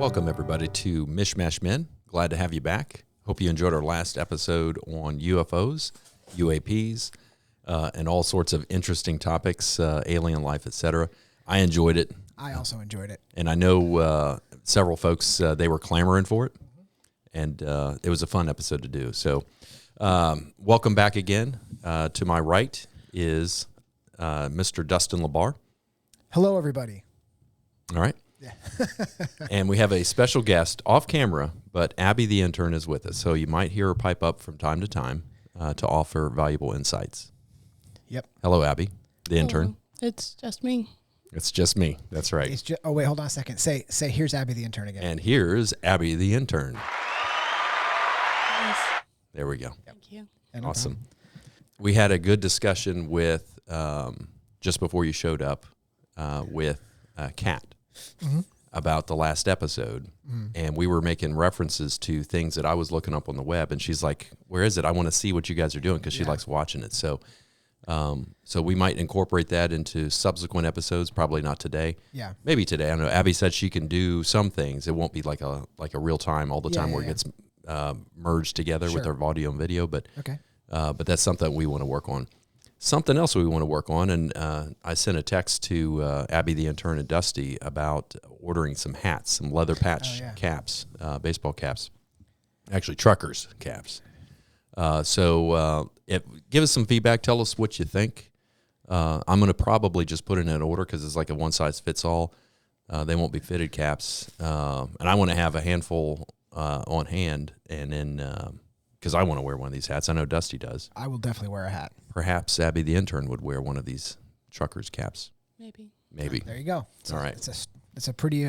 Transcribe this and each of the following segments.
Welcome, everybody, to Mishmash Men. Glad to have you back. Hope you enjoyed our last episode on UFOs, UAPs, and all sorts of interesting topics, alien life, etc. I enjoyed it. I also enjoyed it. And I know several folks, they were clamoring for it, and it was a fun episode to do. So welcome back again. To my right is Mr. Dustin Labar. Hello, everybody. All right. Yeah. And we have a special guest off camera, but Abby the intern is with us. So you might hear her pipe up from time to time to offer valuable insights. Yep. Hello, Abby, the intern. It's just me. It's just me. That's right. It's oh, wait, hold on a second. Say, here's Abby the intern again. And here's Abby the intern. Yes. There we go. Thank you. Awesome. We had a good discussion with, just before you showed up, with Kat. Mm-hmm. About the last episode, and we were making references to things that I was looking up on the web, and she's like, where is it? I want to see what you guys are doing, because she likes watching it. So so we might incorporate that into subsequent episodes, probably not today. Yeah. Maybe today. I don't know. Abby said she can do some things. It won't be like a real time all the time where it gets merged together with our audio and video, but that's something we want to work on. Something else we want to work on, and I sent a text to Abby the intern and Dusty about ordering some hats, some leather patch caps, baseball caps, actually truckers caps. So give us some feedback. Tell us what you think. I'm going to probably just put it in an order because it's like a one-size-fits-all. They won't be fitted caps, and I want to have a handful on hand, and then because I want to wear one of these hats. I know Dusty does. I will definitely wear a hat. Perhaps Abby the intern would wear one of these truckers caps. Maybe. There you go. All right. It's a pretty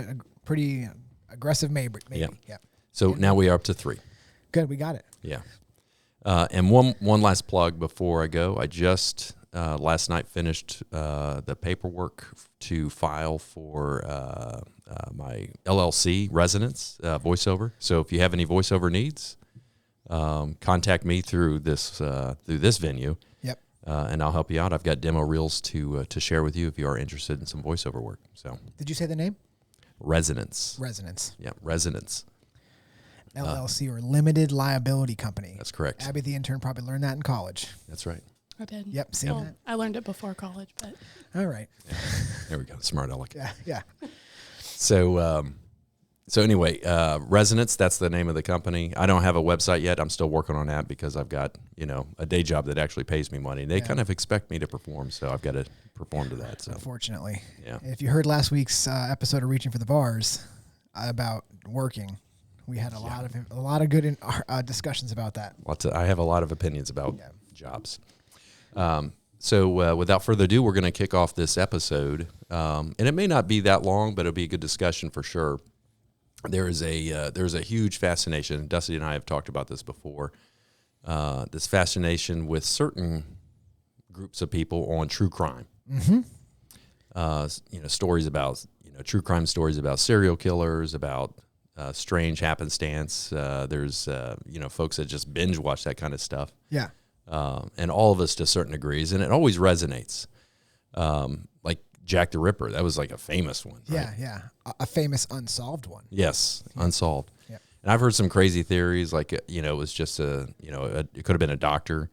aggressive maybe. Yeah. So now we are up to 3. Good. We got it. Yeah. And one last plug before I go. I just last night finished the paperwork to file for my LLC residence voiceover. So if you have any voiceover needs, contact me through this venue. Yep. And I'll help you out. I've got demo reels to share with you if you are interested in some voiceover work. So. Did you say the name? Resonance. Yeah, Resonance. LLC or Limited Liability Company. That's correct. Abby the intern probably learned that in college. That's right. I did. Yep. See that? I learned it before college, but. All right. Yeah. There we go. Smart aleck. Yeah. So anyway, Resonance, that's the name of the company. I don't have a website yet. I'm still working on that because I've got, a day job that actually pays me money. They kind of expect me to perform, so I've got to perform to that. So unfortunately. Yeah. If you heard last week's episode of Reaching for the Bars about working, we had a lot of good discussions about that. I have a lot of opinions about jobs. So without further ado, we're going to kick off this episode. And it may not be that long, but it'll be a good discussion for sure. There's a huge fascination. Dusty and I have talked about this before. This fascination with certain groups of people on true crime. Mm-hmm. Stories about true crime stories about serial killers, about strange happenstance. There's folks that just binge watch that kind of stuff. Yeah. And all of us to certain degrees, and it always resonates. Like Jack the Ripper, that was like a famous one. Right? Yeah. A famous unsolved one. Yes, unsolved. Yeah. And I've heard some crazy theories, like it was just it could have been a doctor.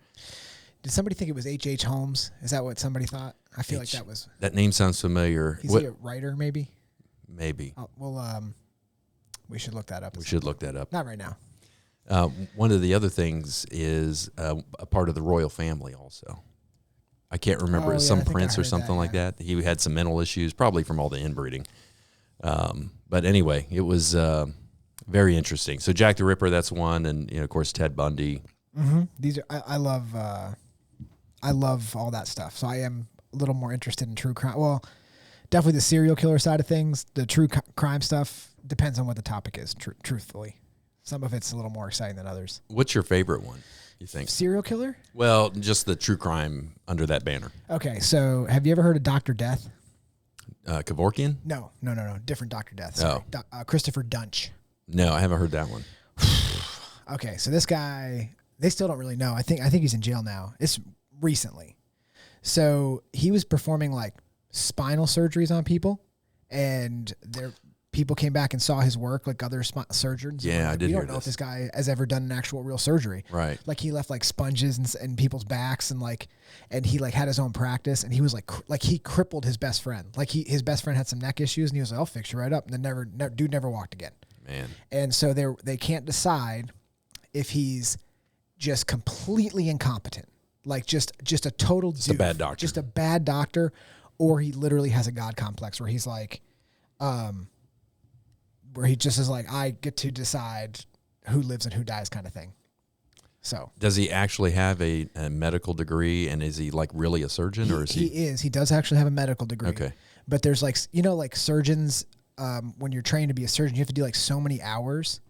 Did somebody think it was H.H. Holmes? Is that what somebody thought? I feel like that was. That name sounds familiar. Is he a writer, maybe? Maybe. We should look that up. Not right now. One of the other things is a part of the royal family also. I can't remember. Some prince or something like that. He had some mental issues, probably from all the inbreeding. But anyway, it was very interesting. So Jack the Ripper, that's one. And, of course, Ted Bundy. Mm-hmm. These are I love all that stuff. So I am a little more interested in true crime. Well, definitely the serial killer side of things. The true crime stuff depends on what the topic is, truthfully. Some of it's a little more exciting than others. What's your favorite one, you think? Serial killer? Well, just the true crime under that banner. Okay, so have you ever heard of Dr. Death? Kevorkian? No. Different Dr. Death. Sorry. Christopher Dunch. No, I haven't heard that one. Okay, so this guy, they still don't really know. I think he's in jail now. It's recently. So he was performing like spinal surgeries on people, and people came back and saw his work, like other surgeons. Yeah, like, I did we hear don't know if this. this guy has ever done an actual real surgery. Right. Like he left like sponges in people's backs and he like had his own practice, and he was like he crippled his best friend. Like his best friend had some neck issues, and he was like, I'll fix you right up. And then dude never walked again. Man. And so they can't decide if he's just completely incompetent, like just a total Just a bad doctor. just a bad doctor, or he literally has a God complex where he's like, where he just is like, I get to decide who lives and who dies, kind of thing. So Does he actually have a medical degree, and is he like really a surgeon, or is he? He does actually have a medical degree. Okay. But there's like, you know, like surgeons, when you're trained to be a surgeon, you have to do like so many hours.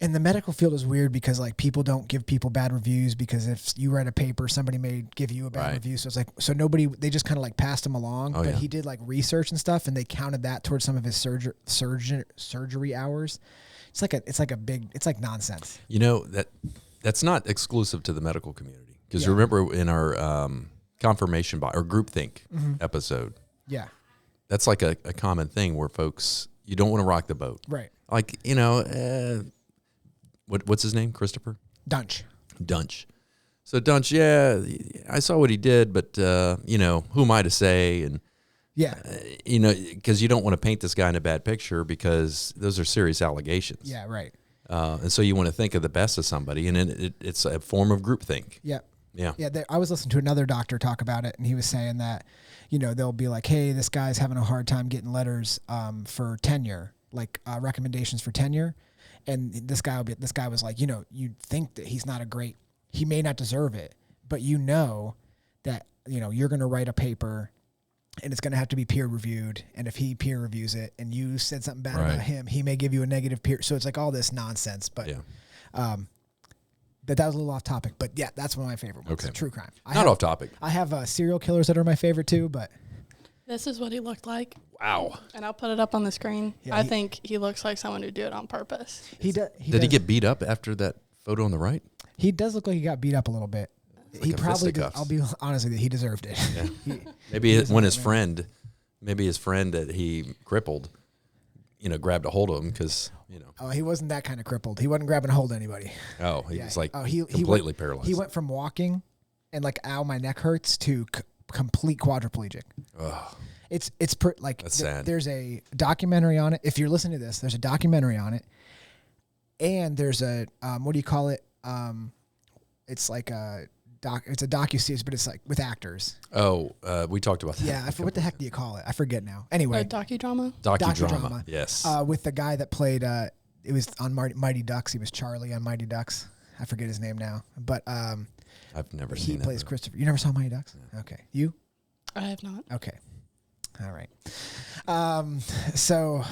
And the medical field is weird because like people don't give people bad reviews, because if you write a paper, somebody may give you a bad Right. review. So it's like, they just kind of like passed him along, but he did like research and stuff, and they counted that towards some of his surgery hours. It's like nonsense. You know, that's not exclusive to the medical community, because remember in our confirmation or groupthink episode, Yeah. that's like a common thing where folks, you don't want to rock the boat. Right. Like, you know, what's his name? Christopher? Dunch. So Dunch, yeah, I saw what he did, but, you know, who am I to say? And, Yeah. you know, because you don't want to paint this guy in a bad picture, because those are serious allegations. Yeah. Right. And so you want to think of the best of somebody, and then it's a form of groupthink. Yeah. Yeah. Yeah. I was listening to another doctor talk about it, and he was saying that, you know, they'll be like, hey, this guy's having a hard time getting letters for tenure, like recommendations for tenure. And this guy was like, you know, you'd think that he may not deserve it, but you know that, you know, you're going to write a paper and it's going to have to be peer reviewed. And if he peer reviews it and you said something bad about him, he may give you a negative peer. So it's like all this nonsense, but, that was a little off topic, but yeah, that's one of my favorite ones. Okay. True crime. Not off topic. I have serial killers that are my favorite too, but This is what he looked like. Wow. And I'll put it up on the screen. Yeah, I think he looks like someone who'd do it on purpose. Did he get beat up after that photo on the right? He does look like he got beat up a little bit. Like He a probably did. fisticuffs. I'll be honest with you, he deserved it. Yeah. He His friend that he crippled, you know, grabbed a hold of him because, you know. Oh, he wasn't that kind of crippled. He wasn't grabbing a hold of anybody. Oh, he was like he completely paralyzed. He went from walking and like, ow, my neck hurts, to complete quadriplegic. Oh, It's That's sad. There's a documentary on it. If you're listening to this, there's a documentary on it, and there's a what do you call it? It's like it's a docu-series, but it's like with actors. Oh, we talked about that. Yeah, what the heck do you call it? I forget now. Anyway, A docudrama? Docudrama. Yes. with the guy that played. It was on Mighty Ducks. He was Charlie on Mighty Ducks. I forget his name now, but I've never he seen that. plays Christopher. You never saw Mighty Ducks? Yeah. Okay, you? I have not. Okay. All right. So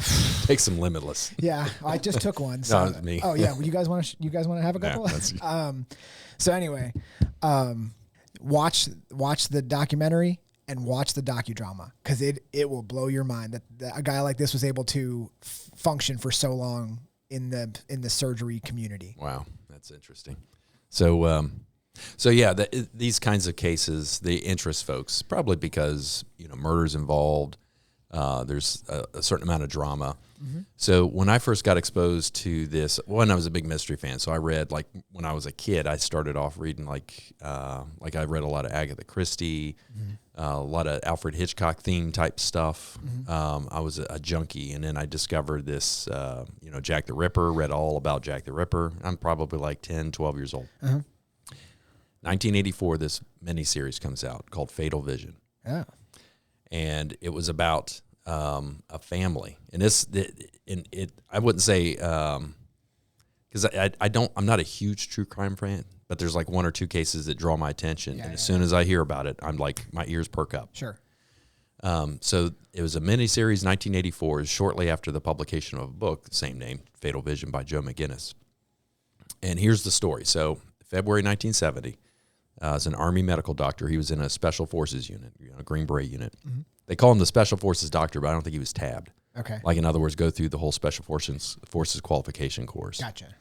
Take some Limitless. yeah, I just took one. So, No, it's me. Oh yeah, well, you guys want to have a couple? So anyway, watch the documentary and watch the docudrama, because it will blow your mind that a guy like this was able to function for so long in the surgery community. Wow, that's interesting. So yeah, these kinds of cases, they interest folks probably because, you know, murder's involved. There's a certain amount of drama. Mm-hmm. So when I first got exposed to this, I was a big mystery fan. So I read, like, when I was a kid, I started off reading like I read a lot of Agatha Christie, a lot of Alfred Hitchcock theme type stuff. Mm-hmm. I was a junkie, and then I discovered this, you know, Jack the Ripper. Read all about Jack the Ripper. I'm probably like 10, 12 years old. Uh-huh. 1984, this miniseries comes out called Fatal Vision. Yeah. And it was about a family, and I wouldn't say, because I'm not a huge true crime fan, but there's like one or two cases that draw my attention, and as soon as I hear about it, I'm like, my ears perk up. Sure. So it was a miniseries, 1984, shortly after the publication of a book, same name, Fatal Vision by Joe McGinnis. And here's the story. So February 1970. As an Army medical doctor, he was in a Special Forces unit, a Green Beret unit. Mm-hmm. They call him the Special Forces doctor, but I don't think he was tabbed. Okay. Like, in other words, go through the whole Special Forces qualification course. Gotcha.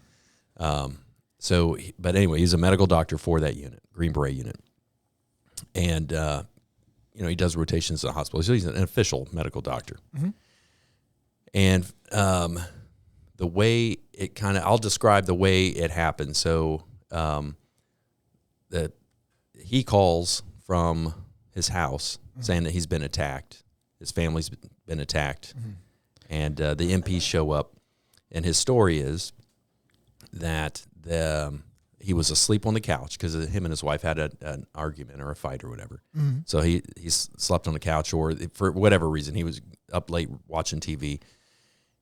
But anyway, he's a medical doctor for that unit, Green Beret unit. And, you know, he does rotations in the hospital. So he's an official medical doctor. Mm-hmm. And the way it I'll describe the way it happened. So that he calls from his house saying that he's been attacked. His family's been attacked. And the MPs show up. And his story is that he was asleep on the couch because him and his wife had an argument or a fight or whatever. So he slept on the couch, or for whatever reason, he was up late watching TV.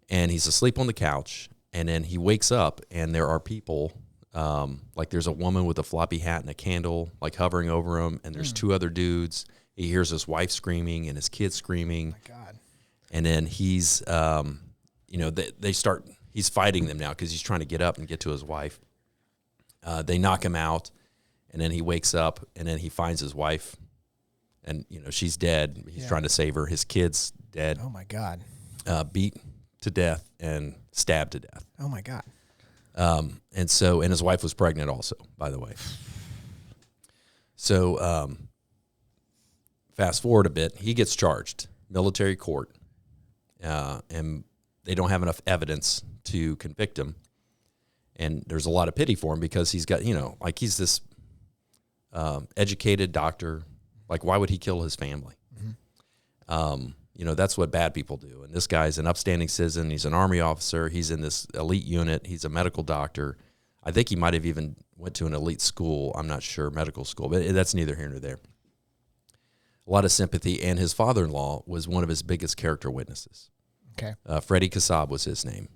And he's asleep on the couch. And then he wakes up, and there are people, like there's a woman with a floppy hat and a candle, like hovering over him. And there's two other dudes. He hears his wife screaming and his kids screaming. Oh my God. And then he's, he's fighting them now because he's trying to get up and get to his wife. They knock him out, and then he wakes up, and then he finds his wife, and, she's dead. He's trying to save her. His kid's dead. Oh my God. Beat to death and stabbed to death. Oh my God. And his wife was pregnant also, by the way. So, fast forward a bit, he gets charged, military court, and they don't have enough evidence to convict him. And there's a lot of pity for him because he's got, he's this educated doctor. Like, why would he kill his family? That's what bad people do. And this guy's an upstanding citizen. He's an Army officer. He's in this elite unit. He's a medical doctor. I think he might have even went to an elite school. I'm not sure, medical school, but that's neither here nor there. A lot of sympathy. And his father-in-law was one of his biggest character witnesses. Okay. Freddie Kassab was his name,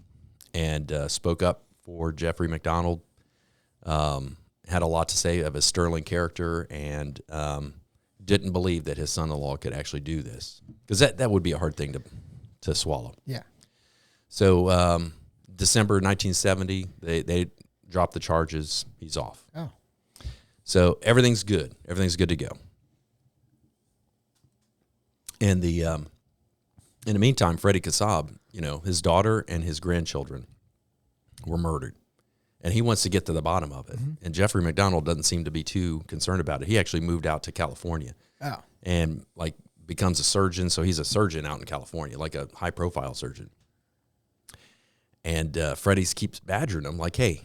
and spoke up for Jeffrey McDonald. Had a lot to say of his sterling character, and didn't believe that his son-in-law could actually do this, because that would be a hard thing to swallow. Yeah. So December 1970, they dropped the charges. He's off. Oh. So everything's good. Everything's good to go. And in the meantime, Freddie Kassab, his daughter and his grandchildren were murdered. And he wants to get to the bottom of it. And Jeffrey McDonald doesn't seem to be too concerned about it. He actually moved out to California. Oh. And, becomes a surgeon. So he's a surgeon out in California, like a high-profile surgeon. And Freddie keeps badgering him, like, hey,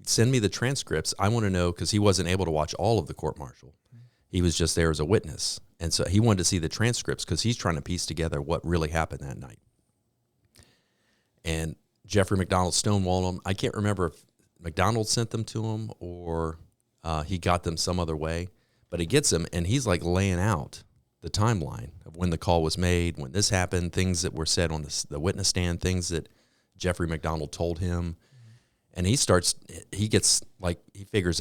send me the transcripts. I want to know, because he wasn't able to watch all of the court-martial. He was just there as a witness. And so he wanted to see the transcripts because he's trying to piece together what really happened that night. And Jeffrey McDonald stonewalled him. I can't remember if McDonald sent them to him or he got them some other way. But he gets them, and he's laying out the timeline of when the call was made, when this happened, things that were said on the witness stand, things that Jeffrey McDonald told him. And he figures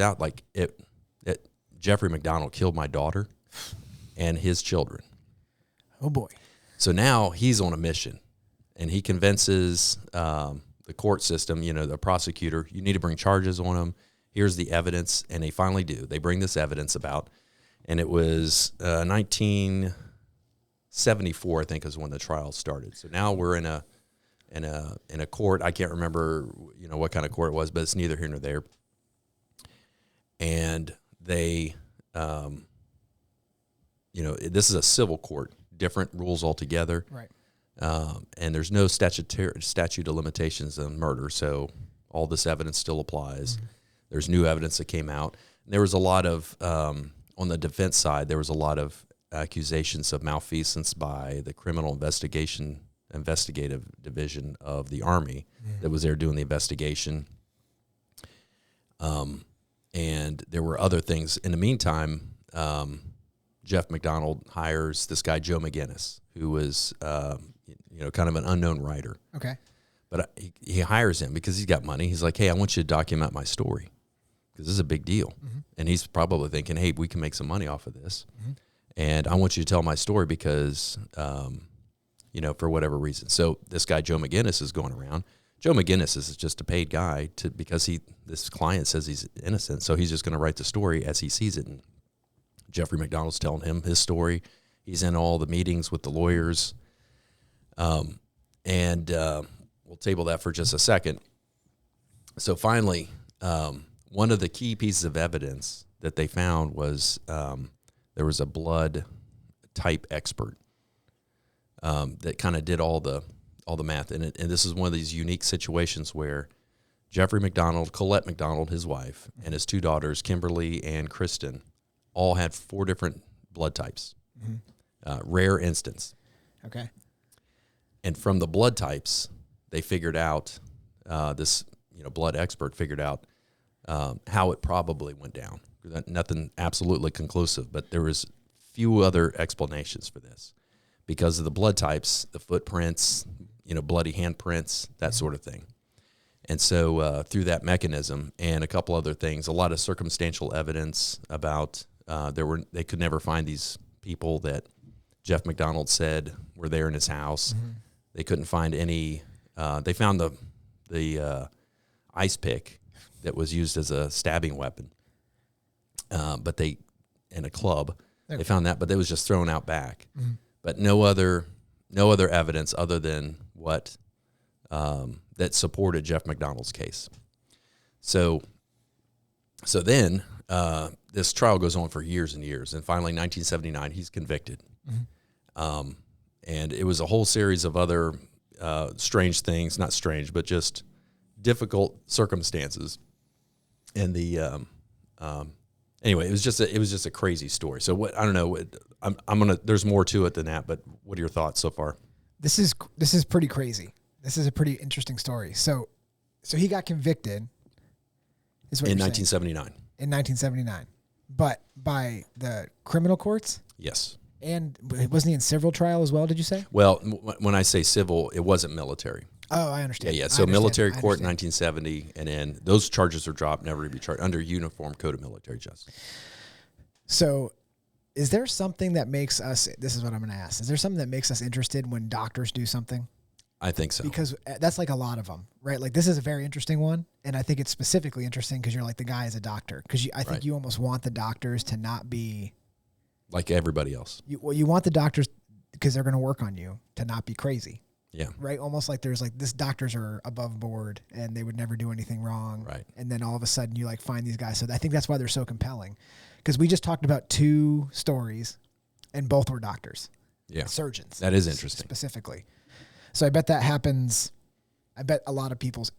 out that Jeffrey McDonald killed my daughter and his children. Oh, boy. So now he's on a mission, and he convinces the court system, the prosecutor, you need to bring charges on him. Here's the evidence, and they finally do. They bring this evidence about, and it was 1974, I think, is when the trial started. So now we're in a court. I can't remember, what kind of court it was, but it's neither here nor there. And they, this is a civil court, different rules altogether. Right. And there's no statute of limitations on murder, so all this evidence still applies. There's new evidence that came out. There was a lot of, on the defense side, there was a lot of accusations of malfeasance by the criminal investigative division of the Army that was there doing the investigation. And there were other things. In the meantime, Jeff McDonald hires this guy, Joe McGinnis, who was, kind of an unknown writer. Okay. But he hires him because he's got money. He's like, hey, I want you to document my story because this is a big deal. And he's probably thinking, hey, we can make some money off of this. And I want you to tell my story because, for whatever reason. So this guy, Joe McGinnis, is going around. Joe McGinnis is just a paid guy because this client says he's innocent. So he's just going to write the story as he sees it. And Jeffrey McDonald's telling him his story. He's in all the meetings with the lawyers. And we'll table that for just a second. So finally, one of the key pieces of evidence that they found was there was a blood type expert that kind of did all the all the math. And this is one of these unique situations where Jeffrey McDonald, Colette McDonald, his wife, and his 2 daughters, Kimberly and Kristen, all had 4 different blood types. Rare instance. Okay. And from the blood types, they figured out, this blood expert figured out how it probably went down. Nothing absolutely conclusive, but there was few other explanations for this. Because of the blood types, the footprints, bloody handprints, that sort of thing. And so through that mechanism and a couple other things, a lot of circumstantial evidence about they could never find these people that Jeff McDonald said were there in his house. They couldn't find any. They found the ice pick that was used as a stabbing weapon, but in a club. They found that, but it was just thrown out back. But no other evidence other than what that supported Jeff McDonald's case. So then this trial goes on for years and years, and finally, 1979, he's convicted. And it was a whole series of other strange things, not strange, but just difficult circumstances. And anyway, it was just a crazy story. So what, I don't know. There's more to it than that, but what are your thoughts so far? This is pretty crazy. This is a pretty interesting story. So he got convicted. Is what in you're 1979. saying. In 1979, but by the criminal courts. Yes. And wasn't he in civil trial as well? Did you say? Well, when I say civil, it wasn't military. Oh, I understand. Yeah. So military court in 1970, and then those charges are dropped, never to be charged under Uniform Code of Military Justice. So, is there something that makes us? This is what I'm going to ask. Is there something that makes us interested when doctors do something? I think so. Because that's like a lot of them, right? Like this is a very interesting one, and I think it's specifically interesting because you're like the guy is a doctor. Because I think you almost want the doctors to not be like everybody else. You want the doctors because they're going to work on you to not be crazy. Yeah. Right. Almost like there's like this doctors are above board and they would never do anything wrong. Right. And then all of a sudden you like find these guys. So I think that's why they're so compelling. Because we just talked about 2 stories and both were doctors. Yeah. Surgeons. That is interesting. Specifically. So I bet that happens. I bet a lot of people's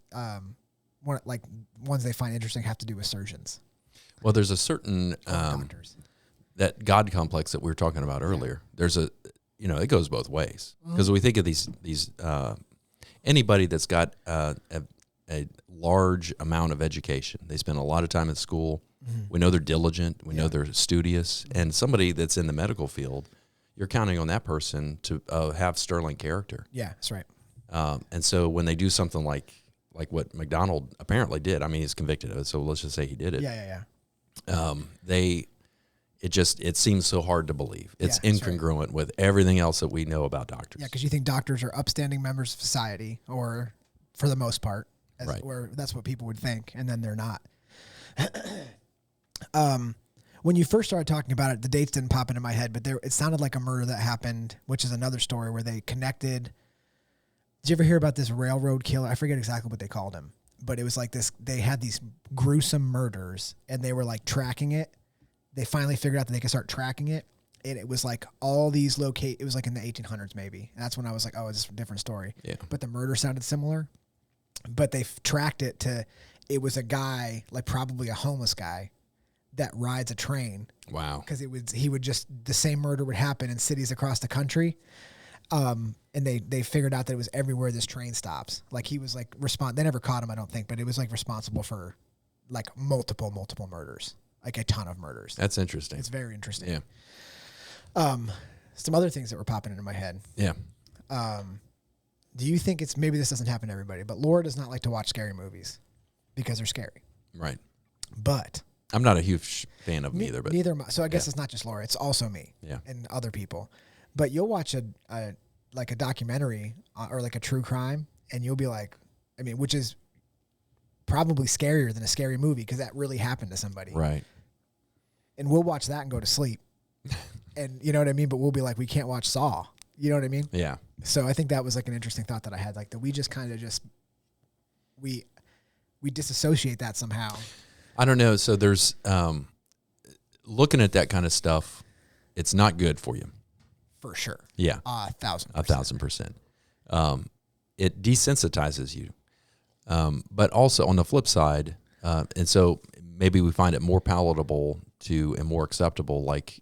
ones they find interesting have to do with surgeons. Well, there's a certain doctors. That God complex that we were talking about earlier. There's it goes both ways, because we think of these anybody that's got a large amount of education. They spend a lot of time at school. We know they're diligent. We know they're studious. And somebody that's in the medical field, you're counting on that person to have sterling character. Yeah, that's right. And so when they do something like what McDonald apparently did, I mean, he's convicted of it, so let's just say he did it. Yeah. It seems so hard to believe. It's incongruent with everything else that we know about doctors. Yeah, because you think doctors are upstanding members of society, or for the most part, or that's what people would think, and then they're not. When you first started talking about it, the dates didn't pop into my head, but it sounded like a murder that happened, which is another story where they connected. Did you ever hear about this railroad killer? I forget exactly what they called him, but it was like this. They had these gruesome murders, and they were like tracking it. They finally figured out that they could start tracking it, and it was like all these it was like in the 1800s maybe. And that's when I was like, oh, it's a different story. Yeah. But the murder sounded similar. But they tracked it to, it was a guy, like probably a homeless guy, that rides a train. Wow. Because the same murder would happen in cities across the country. And they figured out that it was everywhere this train stops. Like he was like they never caught him, I don't think, but it was like responsible for like multiple murders. Like a ton of murders. That's interesting. It's very interesting. Yeah. Some other things that were popping into my head. Yeah. Do you think maybe this doesn't happen to everybody, but Laura does not like to watch scary movies because they're scary. Right. But I'm not a huge fan of them either. But neither am I. So I guess it's not just Laura; it's also me. Yeah. And other people. But you'll watch a documentary or like a true crime, and you'll be like, I mean, which is probably scarier than a scary movie because that really happened to somebody. Right. And we'll watch that and go to sleep. And you know what I mean? But we'll be like, we can't watch Saw. You know what I mean? Yeah. So I think that was like an interesting thought that I had, like that we just kind of we disassociate that somehow. I don't know. So there's looking at that kind of stuff, it's not good for you. For sure. Yeah. 1,000%. 1,000%. it desensitizes you. But also on the flip side, and so maybe we find it more palatable to and more acceptable. Like,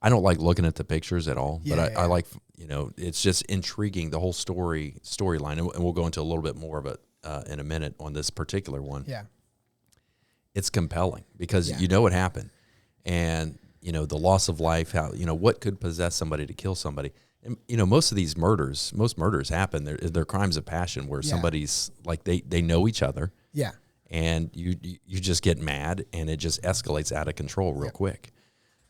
I don't like looking at the pictures at all, but I like, it's just intriguing, the whole storyline. And we'll go into a little bit more of it in a minute on this particular one. Yeah. It's compelling because you know what happened, and the loss of life, how what could possess somebody to kill somebody. And most murders happen. They're crimes of passion where somebody's like they know each other. Yeah. And you just get mad, and it just escalates out of control real quick.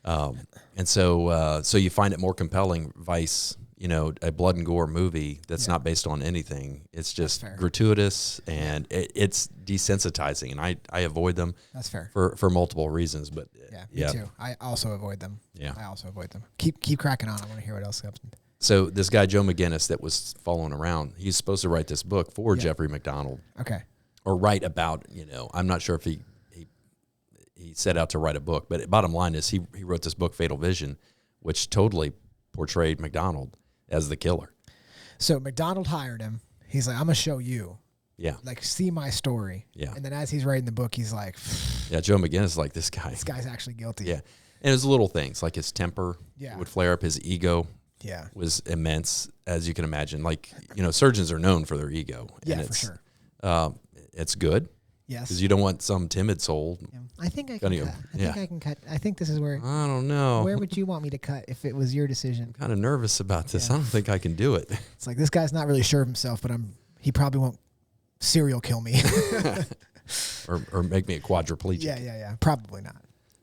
And so you find it more compelling, vice a blood and gore movie that's not based on anything. It's just gratuitous, and it's desensitizing, and I avoid them. That's fair. For multiple reasons, but me too. I also avoid them. Yeah. I also avoid them. Keep cracking on. I want to hear what else happened. So this guy, Joe McGinnis, that was following around, he's supposed to write this book for Jeffrey McDonald. Okay. Or write about, I'm not sure if he set out to write a book, but bottom line is he wrote this book, Fatal Vision, which totally portrayed McDonald as the killer. So McDonald hired him. He's like, I'm going to show you. Yeah. Like, see my story. Yeah. And then as he's writing the book, he's like, yeah, Joe McGinnis is like, this guy's actually guilty. Yeah. And his little things, like his temper would flare up, his ego was immense, as you can imagine. Like, surgeons are known for their ego. Yeah, and for sure. It's good. Yes. Because you don't want some timid soul. Yeah. I think I can cut. I think I can cut. I think this is where. I don't know. Where would you want me to cut if it was your decision? I'm kind of nervous about this. I don't think I can do it. It's like, this guy's not really sure of himself, but he probably won't serial kill me. or make me a quadriplegic. Yeah. Probably not.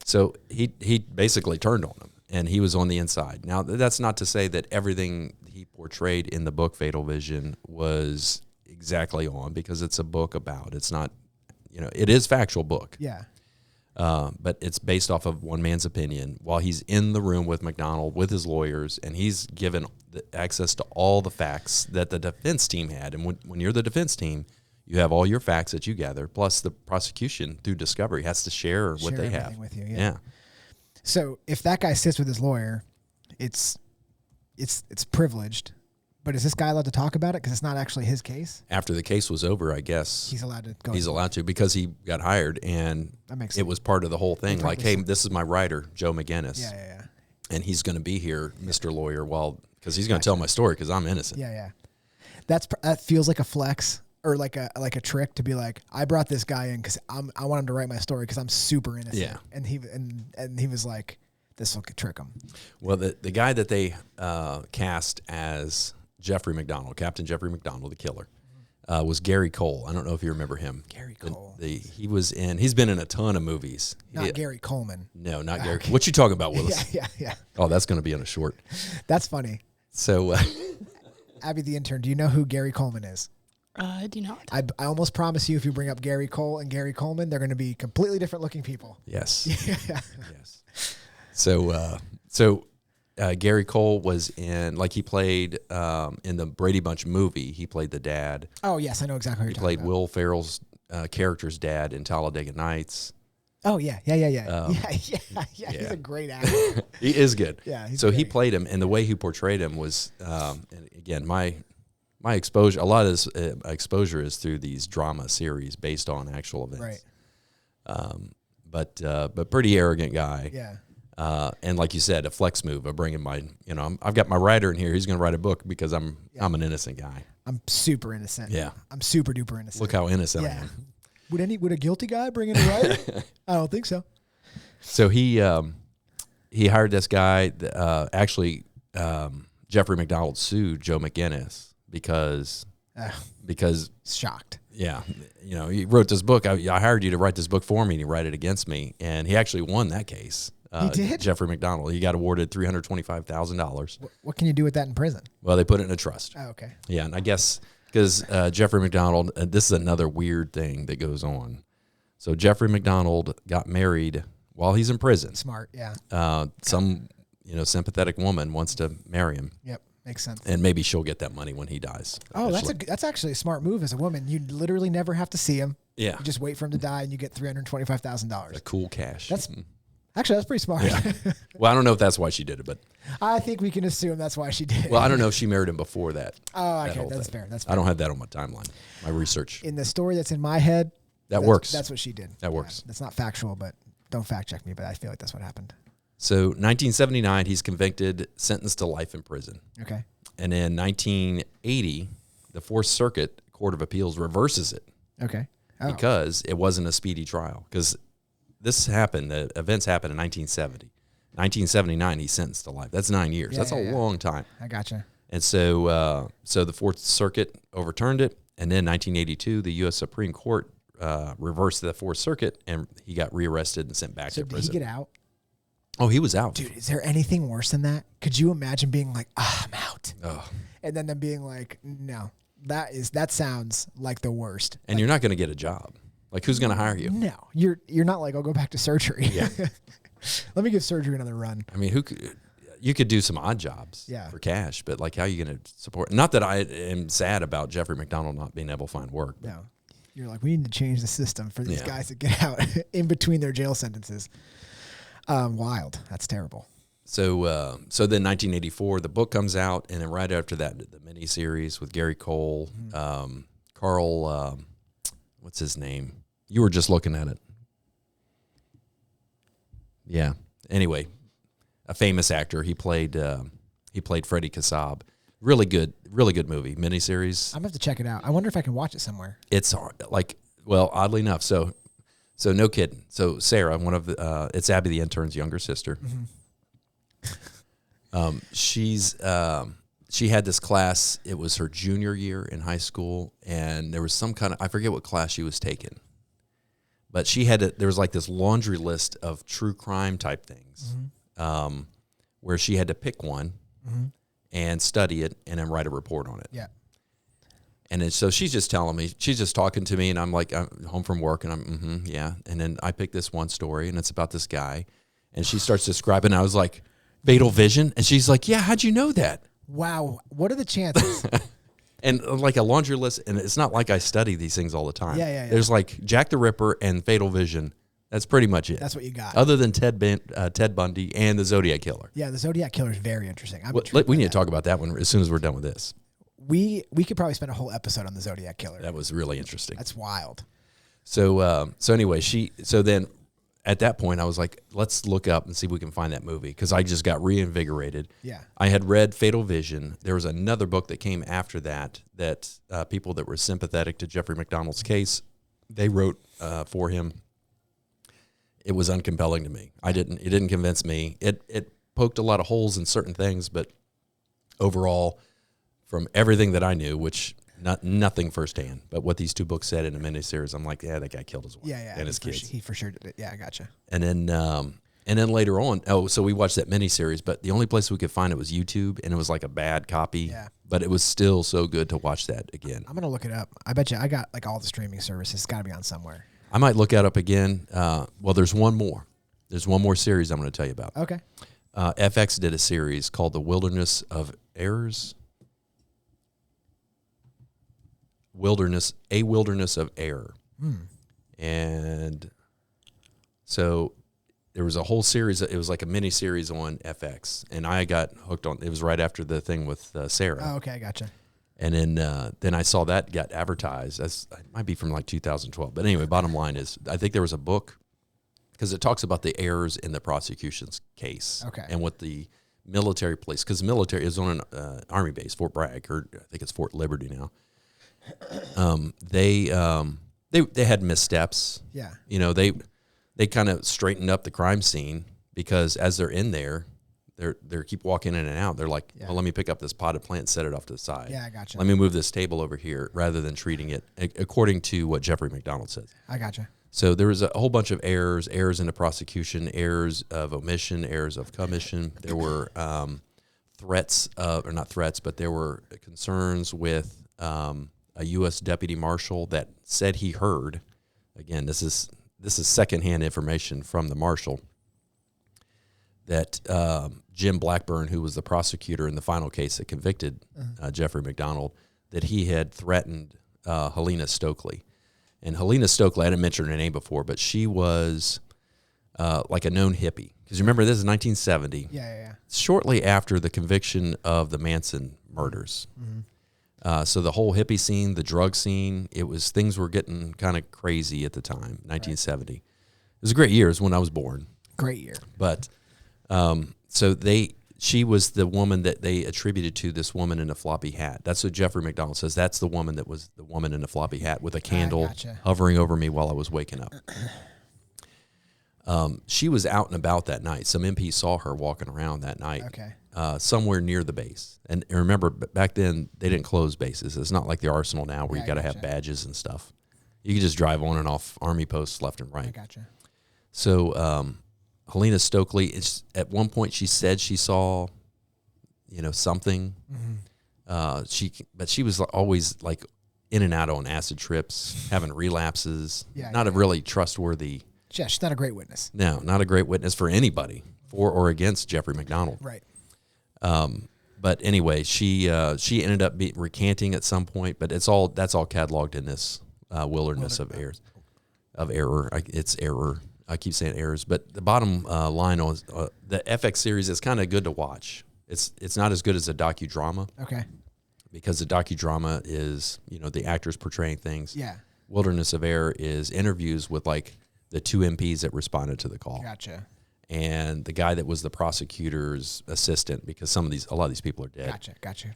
So he basically turned on him, and he was on the inside. Now, that's not to say that everything he portrayed in the book Fatal Vision was exactly on, because it's a book about, it's not, it is factual book. Yeah. But it's based off of one man's opinion while he's in the room with McDonald, with his lawyers, and he's given access to all the facts that the defense team had. And when you're the defense team, you have all your facts that you gather, plus the prosecution through discovery has to share what they have with you. Yeah. So if that guy sits with his lawyer, it's privileged. But is this guy allowed to talk about it? Because it's not actually his case. After the case was over, I guess he's allowed to go. He's allowed to, because he got hired, and that makes it was part of the whole thing. Like, hey, this is my writer, Joe McGinnis. Yeah. And he's going to be here, Mr. Lawyer, because he's going to tell my story, because I'm innocent. Yeah. That feels like a flex, or like a trick to be like, I brought this guy in because I want him to write my story because I'm super innocent. Yeah. And he was like, this will trick him. Well, the guy that they cast as Jeffrey McDonald, Captain Jeffrey McDonald, the killer, was Gary Cole. I don't know if you remember him. Gary Cole. He's been in a ton of movies. Not Gary Coleman. No, not Gary. What you talking about, Willis? Yeah. Oh, that's going to be on a short. That's funny. So, Abby the intern, do you know who Gary Coleman is? I do not. I almost promise you, if you bring up Gary Cole and Gary Coleman, they're going to be completely different looking people. Yes. Yeah. Yes. So Gary Cole was in, like, he played in the Brady Bunch movie. He played the dad. Oh, yes, I know exactly who you're talking about. He played Will Ferrell's character's dad in Talladega Nights. Oh, yeah. He's a great actor. He is good. Yeah. So he played him, and the way he portrayed him was, and again, my exposure, a lot of this exposure is through these drama series based on actual events. Right. But pretty arrogant guy. Yeah. And like you said, a flex move of bringing I've got my writer in here. He's going to write a book because I'm an innocent guy. I'm super innocent. Yeah. I'm super duper innocent. Look how innocent I am. Would a guilty guy bring in a writer? I don't think so. So he hired this guy. Jeffrey McDonald sued Joe McGinnis because shocked. Yeah, he wrote this book. I hired you to write this book for me, and he wrote it against me, and he actually won that case. He did? Jeffrey McDonald. He got awarded $325,000. What can you do with that in prison? Well, they put it in a trust. Oh, okay. Yeah, and I guess because Jeffrey McDonald, this is another weird thing that goes on. So Jeffrey McDonald got married while he's in prison. Smart, yeah. Some sympathetic woman wants to marry him. Yep. Makes sense. And maybe she'll get that money when he dies. Oh, that's actually a smart move as a woman. You literally never have to see him. Yeah. You just wait for him to die, and you get $325,000. A cool cash. Actually, that's pretty smart. Yeah. Well, I don't know if that's why she did it, but I think we can assume that's why she did it. well, I don't know if she married him before that. Oh, that okay. whole That's thing. fair. That's fair. I don't have that on my timeline, my research. In the story that's in my head, That works. That's what she did. That works. That's not factual, but don't fact check me, but I feel like that's what happened. So 1979, he's convicted, sentenced to life in prison. Okay. And in 1980, the Fourth Circuit Court of Appeals reverses it Okay. Oh. because it wasn't a speedy trial. Because this happened, the events happened in 1970. 1979, he's sentenced to life. That's 9 years. Yeah, That's yeah, a yeah. long time. I gotcha. And so the Fourth Circuit overturned it. And then 1982, the U.S. Supreme Court reversed the Fourth Circuit, and he got rearrested and sent back So to did prison. he get out? Oh, he was out. Dude, is there anything worse than that? Could you imagine being like, I'm out? Oh. And then them being like, no. That sounds like the worst. And you're not going to get a job. Like, who's going to hire you? No. You're not like, I'll go back to surgery. Yeah. Let me give surgery another run. I mean, you could do some odd jobs for cash, but like, how are you going to support? Not that I am sad about Jeffrey McDonald not being able to find work. But No. You're like, we need to change the system for these guys to get out in between their jail sentences. Wild. That's terrible. So then 1984, the book comes out, and then right after that, the miniseries with Gary Cole, Carl, what's his name? You were just looking at it. Yeah. Anyway, a famous actor. He played Freddie Kassab. Really good movie, miniseries. I'm going to have to check it out. I wonder if I can watch it somewhere. It's like, well, oddly enough, so no kidding. So Sarah, one of the, it's Abby the intern's younger sister. She had this class. It was her junior year in high school, and there was some kind of, I forget what class she was taking, but there was like this laundry list of true crime type things, where she had to pick one and study it and then write a report on it. Yeah. And so she's just telling me, she's just talking to me, and I'm like, I'm home from work, and I'm, yeah. And then I pick this one story, and it's about this guy, and she starts describing, I was like, fatal vision? And she's like, yeah, how'd you know that? Wow. What are the chances? And like a laundry list, and it's not like I study these things all the time. Yeah. There's like Jack the Ripper and fatal vision. That's pretty much it. That's what you got. Other than Ted Bundy and the Zodiac Killer. Yeah, the Zodiac Killer is very interesting. We need to talk about that one as soon as we're done with this. We could probably spend a whole episode on the Zodiac Killer. That was really interesting. That's wild. So anyway, then at that point I was like, let's look up and see if we can find that movie, because I just got reinvigorated. Yeah. I had read Fatal Vision. There was another book that came after that people that were sympathetic to Jeffrey McDonald's case, they wrote for him. It was uncompelling to me. It didn't convince me. It poked a lot of holes in certain things, but overall, from everything that I knew, which nothing firsthand, but what these two books said in a miniseries, I'm like, yeah, that guy killed his wife and his kids. He for sure did it. Yeah, I gotcha. And then later on, so we watched that miniseries, but the only place we could find it was YouTube, and it was like a bad copy. Yeah. But it was still so good to watch that again. I'm gonna look it up. I bet you I got like all the streaming services. It's got to be on somewhere. I might look that up again. Well, there's one more. There's one more series I'm going to tell you about. Okay. FX did a series called The Wilderness of Errors. A Wilderness of Error. And so there was a whole series. It was like a mini series on FX, and I got hooked on. It was right after the thing with Sarah. Oh, okay, I gotcha. And then I saw that got advertised. It might be from like 2012. But anyway, bottom line is, I think there was a book, because it talks about the errors in the prosecution's case. Okay. And what the military police, because the military is on an Army base, Fort Bragg, or I think it's Fort Liberty now. They had missteps. Yeah. You know, they kind of straightened up the crime scene, because as they're in there, they keep walking in and out. They're like, well, let me pick up this potted plant and set it off to the side. Yeah, I gotcha. Let me move this table over here, rather than treating it according to what Jeffrey McDonald says. I gotcha. So there was a whole bunch of errors in the prosecution, errors of omission, errors of commission. There were threats, or not threats, but there were concerns with a U.S. deputy marshal that said he heard. Again, this is secondhand information from the marshal, that Jim Blackburn, who was the prosecutor in the final case that convicted Jeffrey McDonald, that he had threatened Helena Stokely. And Helena Stokely, I didn't mention her name before, but she was like a known hippie. Because remember, this is 1970. Yeah. Shortly after the conviction of the Manson murders. So the whole hippie scene, the drug scene, things were getting kind of crazy at the time, 1970. Right. It was a great year. It was when I was born. Great year. But she was the woman that they attributed to this woman in a floppy hat. That's what Jeffrey McDonald says. That's the woman that was the woman in the floppy hat with a candle hovering over me while I was waking up. She was out and about that night. Some MPs saw her walking around that night. Okay. Somewhere near the base. And remember, back then, they didn't close bases. It's not like the Arsenal now where you got to have badges and stuff. You can just drive on and off Army posts left and right. I gotcha. So Helena Stokely, at one point she said she saw, something. But she was always like in and out on acid trips, having relapses. Not a really trustworthy. Yeah, she's not a great witness. No, not a great witness for anybody, for or against Jeffrey McDonald. Right. But anyway, she ended up recanting at some point, but that's all cataloged in this wilderness of error. It's error. I keep saying errors, but the bottom line on the FX series is kind of good to watch. It's not as good as a docudrama. Okay. Because the docudrama is the actors portraying things. Yeah. Wilderness of Error is interviews with like the two MPs that responded to the call. Gotcha. And the guy that was the prosecutor's assistant, because a lot of these people are dead. Gotcha.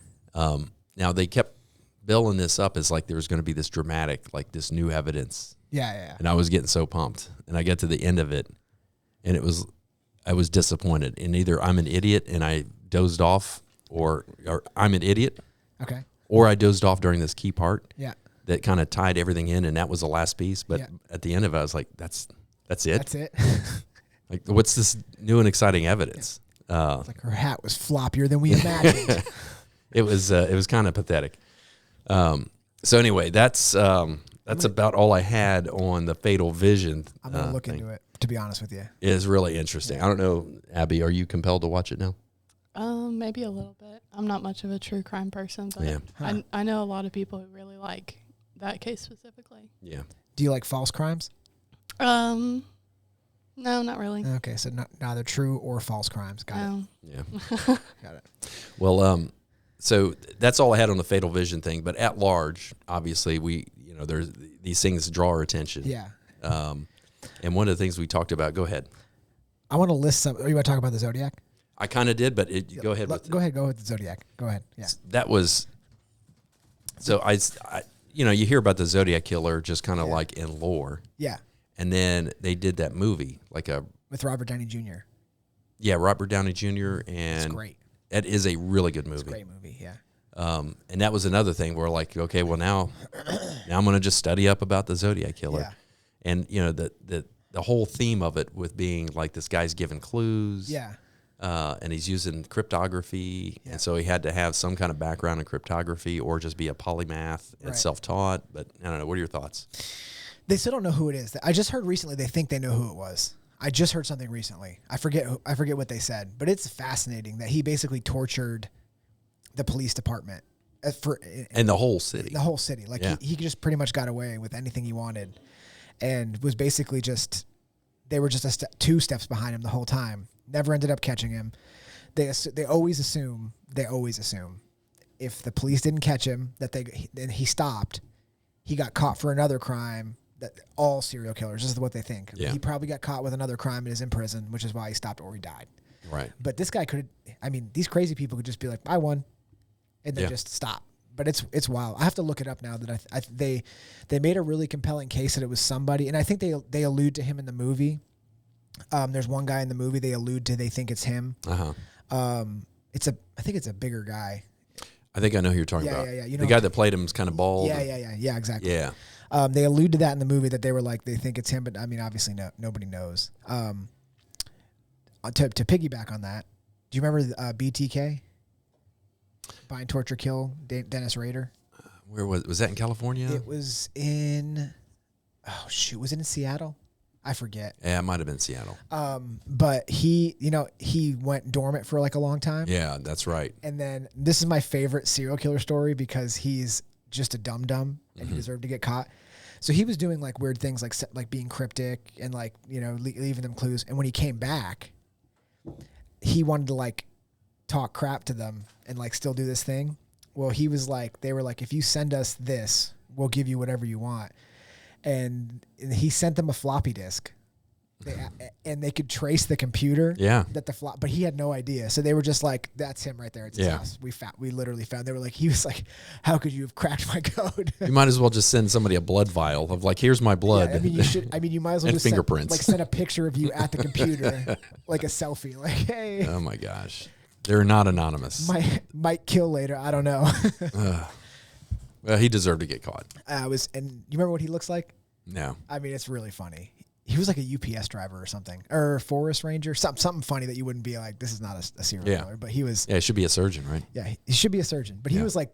Now they kept billing this up as like there was going to be this dramatic, like this new evidence. Yeah. And I was getting so pumped, and I get to the end of it, and I was disappointed. And either I'm an idiot and I dozed off, or I'm an idiot. Okay. Or I dozed off during this key part. Yeah. That kind of tied everything in, and that was the last piece. But at the end of it, I was like, "That's it." That's it. Like, what's this new and exciting evidence? It's like her hat was floppier than we imagined. It was kind of pathetic. So anyway, that's about all I had on the Fatal Vision. I'm gonna look into it. To be honest with you, it is really interesting. I don't know, Abby, are you compelled to watch it now? Maybe a little bit. I'm not much of a true crime person, but I know a lot of people who really like that case specifically. Yeah. Do you like false crimes? No, not really. Okay, so neither true or false crimes. Got it. Yeah. Got it. Well, so that's all I had on the Fatal Vision thing. But at large, obviously, there's these things draw our attention. Yeah. And one of the things we talked about. Go ahead. I want to list some. You want to talk about the Zodiac? I kind of did, but go ahead. Go ahead with the Zodiac. Go ahead. Yeah. That was. So you hear about the Zodiac Killer just kind of like in lore. Yeah. And then they did that movie with Robert Downey Jr. Yeah, Robert Downey Jr. And it's great. That is a really good movie. It's a great movie. Yeah. And that was another thing where like, okay, well now I'm going to just study up about the Zodiac Killer. Yeah. And the whole theme of it with being like this guy's giving clues. Yeah. And he's using cryptography, and so he had to have some kind of background in cryptography or just be a polymath and self-taught. But I don't know. What are your thoughts? They still don't know who it is. I just heard recently they think they know who it was. I just heard something recently. I forget what they said, but it's fascinating that he basically tortured the police department and the whole city. The whole city. Like he just pretty much got away with anything he wanted, and was basically they were just two steps behind him the whole time. Never ended up catching him. They always assume if the police didn't catch him then he stopped. He got caught for another crime. That all serial killers, this is what they think. Yeah. He probably got caught with another crime and is in prison, which is why he stopped or he died. Right. But this guy these crazy people could just be like, I won, and then just stop. But it's wild. I have to look it up now. That they made a really compelling case that it was somebody, and I think they allude to him in the movie. There's one guy in the movie they allude to. They think it's him. I think it's a bigger guy. I think I know who you're talking about. Yeah. The guy that played him is kind of bald. Yeah, exactly. Yeah. They allude to that in the movie that they were like, they think it's him, but I mean, obviously nobody knows. To piggyback on that, do you remember BTK? Bind, Torture, Kill, Dennis Rader? Where was that in California? It was in, was it in Seattle? I forget. Yeah, it might have been Seattle. But he went dormant for like a long time. Yeah, that's right. And then this is my favorite serial killer story because he's just a dum-dum and he deserved to get caught. So he was doing like weird things like being cryptic and like, you know, leaving them clues. And when he came back, he wanted to like talk crap to them and like still do this thing. Well, he was like, they were like, if you send us this, we'll give you whatever you want. And he sent them a floppy disk. And they could trace the computer. Yeah. But he had no idea. So they were just like, that's him right there. It's his house. We literally found. They were like, he was like, how could you have cracked my code? You might as well just send somebody a blood vial of like, here's my blood. Yeah, I mean, you should. I mean, you might as well and just fingerprints. send a picture of you at the computer, like a selfie. Like, hey. Oh my gosh, they're not anonymous. Might kill later. I don't know. Well, he deserved to get caught. And you remember what he looks like? No. I mean, it's really funny. He was like a UPS driver or something, or a forest ranger, something funny that you wouldn't be like, this is not a serial killer. But he was. Yeah, he should be a surgeon, right? Yeah, he should be a surgeon. But he was like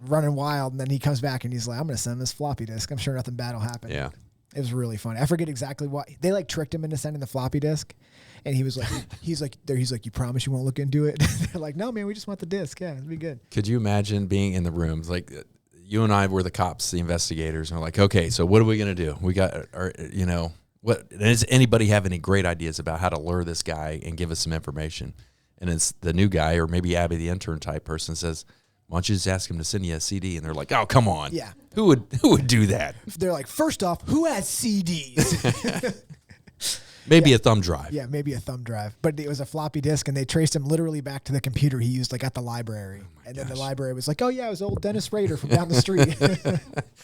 running wild, and then he comes back and he's like, I'm going to send this floppy disk. I'm sure nothing bad will happen. Yeah. It was really funny. I forget exactly what. They like tricked him into sending the floppy disk. And he was like, he's like, you promise you won't look into it? They're like, no, man, we just want the disk. Yeah, it'll be good. Could you imagine being in the rooms? Like, you and I were the cops, the investigators, and we're like, okay, so what are we going to do? We got, you know, does anybody have any great ideas about how to lure this guy and give us some information? And it's the new guy, or maybe Abby, the intern type person, says, why don't you just ask him to send you a CD? And they're like, oh, come on. Yeah. Who would do that? They're like, first off, who has CDs? Maybe a thumb drive. Yeah, maybe a thumb drive. But it was a floppy disk, and they traced him literally back to the computer he used like at the library. Then the library was like, oh, yeah, it was old Dennis Rader from down the street.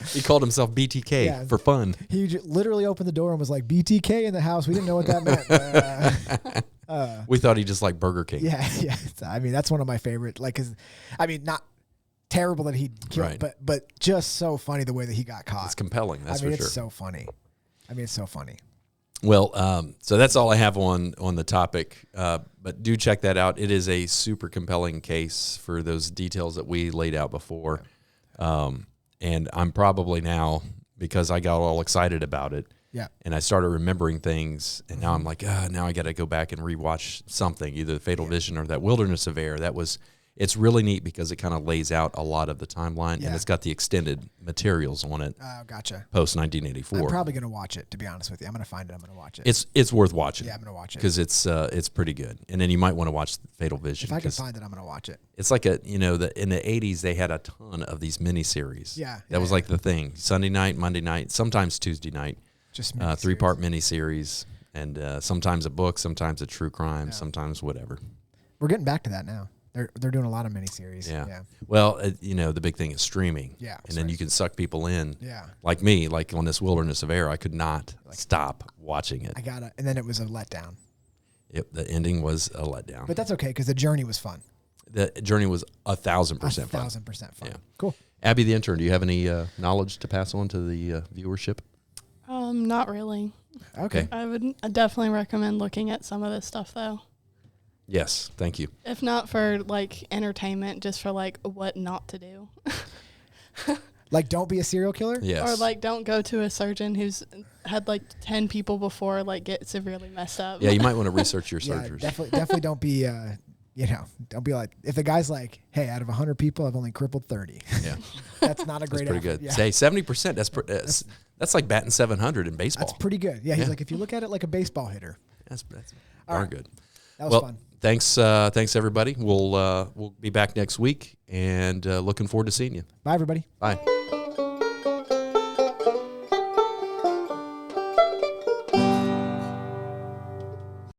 He called himself BTK for fun. He literally opened the door and was like, BTK in the house. We didn't know what that meant. We thought he just liked Burger King. Yeah. I mean, that's one of my favorite. Like, not terrible that he killed, but just so funny the way that he got caught. It's compelling, that's for sure. It's so funny. It's so funny. Well, so that's all I have on the topic, but do check that out. It is a super compelling case for those details that we laid out before. And I'm probably now, because I got all excited about it, and I started remembering things, and now I'm like, now I got to go back and rewatch something, either the Fatal Vision or that Wilderness of Air. It's really neat because it kind of lays out a lot of the timeline, and it's got the extended materials on it. Oh, gotcha. Post 1984. I'm probably going to watch it, to be honest with you. I'm going to find it. I'm going to watch it. It's worth watching. Yeah, I'm going to watch it. Because it's pretty good. And then you might want to watch Fatal Vision. If I can find it, I'm going to watch it. It's like in the 80s, they had a ton of these miniseries. Yeah. That was like the thing. Sunday night, Monday night, sometimes Tuesday night. Just 3-part miniseries. And sometimes a book, sometimes a true crime, sometimes whatever. We're getting back to that now. They're doing a lot of miniseries. Yeah. Well, the big thing is streaming. Yeah. And then you can suck people in. Yeah. Like me, like on this Wilderness of Air, I could not stop watching it. And then it was a letdown. The ending was a letdown. But that's okay because the journey was fun. The journey was 1,000% fun. 1,000% fun. Yeah. Cool. Abby, the intern, do you have any knowledge to pass on to the viewership? Not really. Okay. I definitely recommend looking at some of this stuff though. Yes, thank you. If not for like entertainment, just for like what not to do. Like, don't be a serial killer? Yes. Or like, don't go to a surgeon who's had like 10 people before like get severely messed up. Yeah, you might want to research your surgeries. Definitely don't be, don't be like, if the guy's like, hey, out of 100 people, I've only crippled 30. Yeah. That's not a great That's pretty effort. good. Yeah. Say 70%. That's like batting 700 in baseball. That's pretty good. Yeah, he's like, if you look at it like a baseball hitter. That's darn good. That was fun. Thanks everybody. We'll be back next week, and looking forward to seeing you. Bye, everybody. Bye.